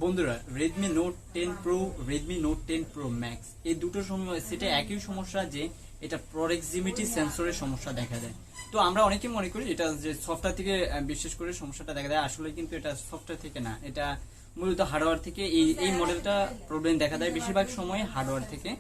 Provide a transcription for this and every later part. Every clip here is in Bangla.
বন্ধুরা Redmi Note 10 Pro, Redmi Note 10 Pro Max এই দুটো সেটা একই সমস্যা যে এটা প্রক্সিমিটি সেন্সরের সমস্যা দেখা দেয়। তো আমরা অনেকেই মনে করি এটা যে সফটওয়্যার থেকে বিশেষ করে সমস্যাটা দেখা দেয়, আসলে কিন্তু এটা সফটওয়্যার থেকে না, এটা মূলত হার্ডওয়্যার থেকে। এই মডেলটা প্রবলেম দেখা দেয় বেশিরভাগ সময় হার্ডওয়্যার থেকে।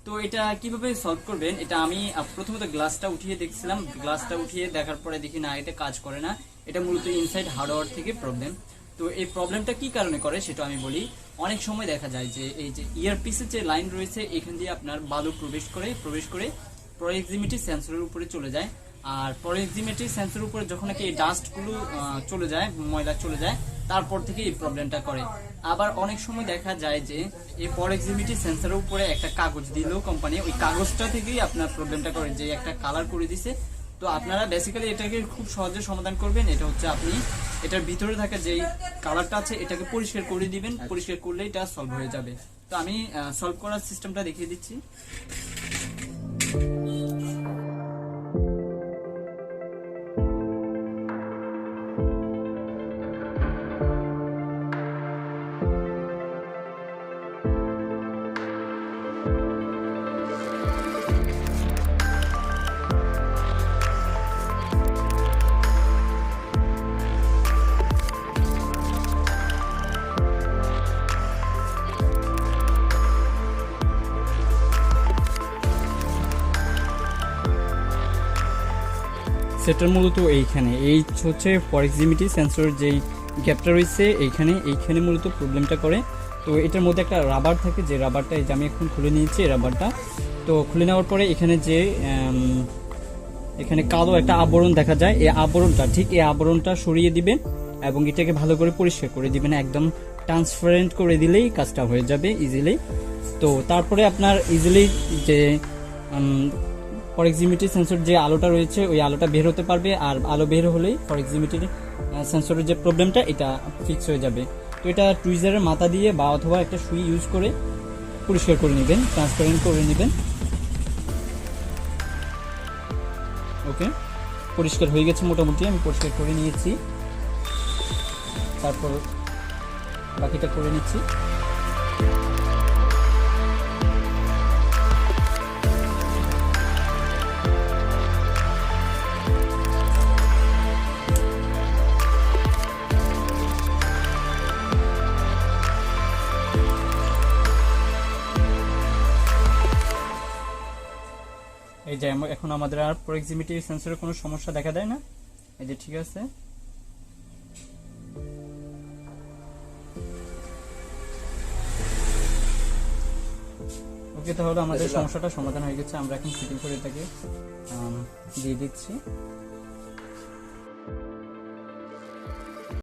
তো এটা কিভাবে সলভ করবেন, এটা আমি প্রথমত গ্লাসটা উঠিয়ে দেখছিলাম, গ্লাসটা উঠিয়ে দেখার পরে দেখি না এটা কাজ করে না, এটা মূলত ইনসাইড হার্ডওয়্যার থেকে প্রবলেম। তো এই প্রবলেমটা কি কারণে করে সেটা আমি বলি। অনেক সময় দেখা যায় যে এই যে ইয়ারপিসের যে লাইন রয়েছে এখান দিয়ে আপনার বালু প্রবেশ করে প্রক্সিমিটি সেন্সরের উপরে চলে যায়। আর প্রক্সিমিটি সেন্সরের উপরে যখন নাকি এই ডাস্টগুলো চলে যায়, ময়লা চলে যায়, তারপর থেকে এই প্রবলেমটা করে। আবার অনেক সময় দেখা যায় যে এই প্রক্সিমিটি সেন্সরের উপরে একটা কাগজ দিল কোম্পানি, ওই কাগজটা থেকেই আপনার প্রবলেমটা করে, যে একটা কালার করে দিছে। তো আপনারা বেসিক্যালি এটাকে খুব সহজে সমাধান করবেন। এটা হচ্ছে আপনি এটার ভিতরে থাকা যেই কালারটা আছে এটাকে পরিষ্কার করে দিবেন, পরিষ্কার করলে এটা সলভ হয়ে যাবে। তো আমি সলভ করার সিস্টেমটা দেখিয়ে দিচ্ছি। সেটার মূলত এইখানে এই হচ্ছে প্রক্সিমিটি সেন্সর যেই গ্যাপটা রয়েছে এইখানে মূলত প্রবলেমটা করে। তো এটার মধ্যে একটা রাবার থাকে, যে রাবারটা এই যে আমি এখন খুলে নিয়েছি, এই রাবারটা তো খুলে নেওয়ার পরে এখানে যে এখানে কালো একটা আবরণ দেখা যায়, এই আবরণটা সরিয়ে দিবেন এবং এটাকে ভালো করে পরিষ্কার করে দিবেন, একদম ট্রান্সপারেন্ট করে দিলেই কাজটা হয়ে যাবে ইজিলি। তো তারপরে আপনার ইজিলি যে প্রক্সিমিটি সেন্সর যে আলোটা রয়েছে ওই আলোটা বের হতে পারবে, আর আলো বের হলেই প্রক্সিমিটি সেন্সরের যে প্রবলেমটা এটা ফিক্স হয়ে যাবে। তো এটা টুইজারের মাথা দিয়ে বা অথবা একটা সুই ইউজ করে পরিষ্কার করে নেবেন, ট্রান্সপারেন্ট করে নেবেন। ওকে, পরিষ্কার হয়ে গেছে মোটামুটি, আমি পরিষ্কার করে নিয়েছি, তারপর বাকিটা করে নিচ্ছি। এই যে এখন আমাদের আর প্রক্সিমিটি সেন্সরের কোনো সমস্যা দেখা দেয় না, এই যে ঠিক আছে। ওকে, তাহলে আমাদের সমস্যাটা সমাধান হয়ে গেছে। আমরা এখন ফিটিং করে এটাকে দিয়ে দিচ্ছি।